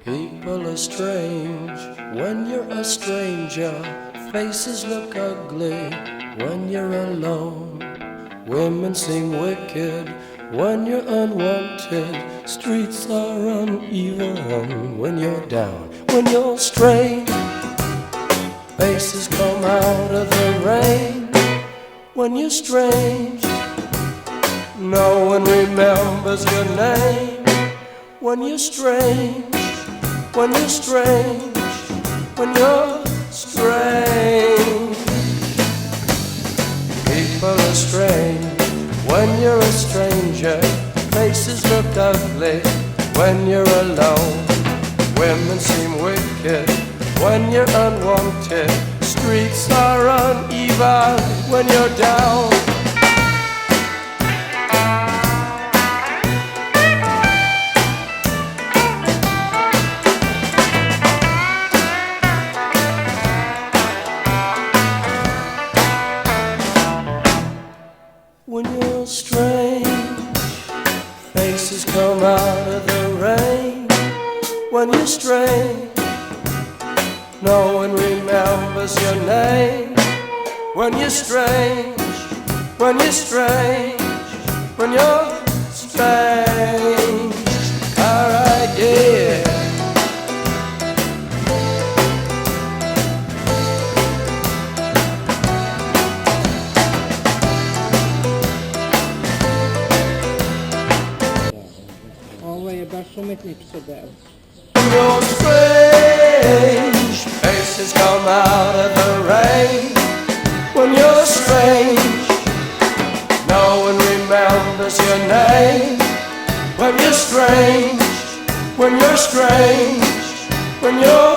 People are strange when you're a stranger. Faces look ugly when you're alone. Women seem wicked when you're unwanted. Streets are uneven when you're down. When you're strange, faces come out of the rain. When you're strange, no one remembers your name. When you're strange, when you're strange, when you're strange. People are strange when you're a stranger. Faces look ugly when you're alone. Women seem wicked when you're unwanted. Streets are uneven when you're down. When you're strange, faces come out of the rain. When you're strange, no one remembers your name. When you're strange, when you're strange, when you're strange. Alright, yeah. Umetničko delo. You're strange, faces come out of the rain. When you're strange, no one remembers your name. When you're strange, when you're strange, when you're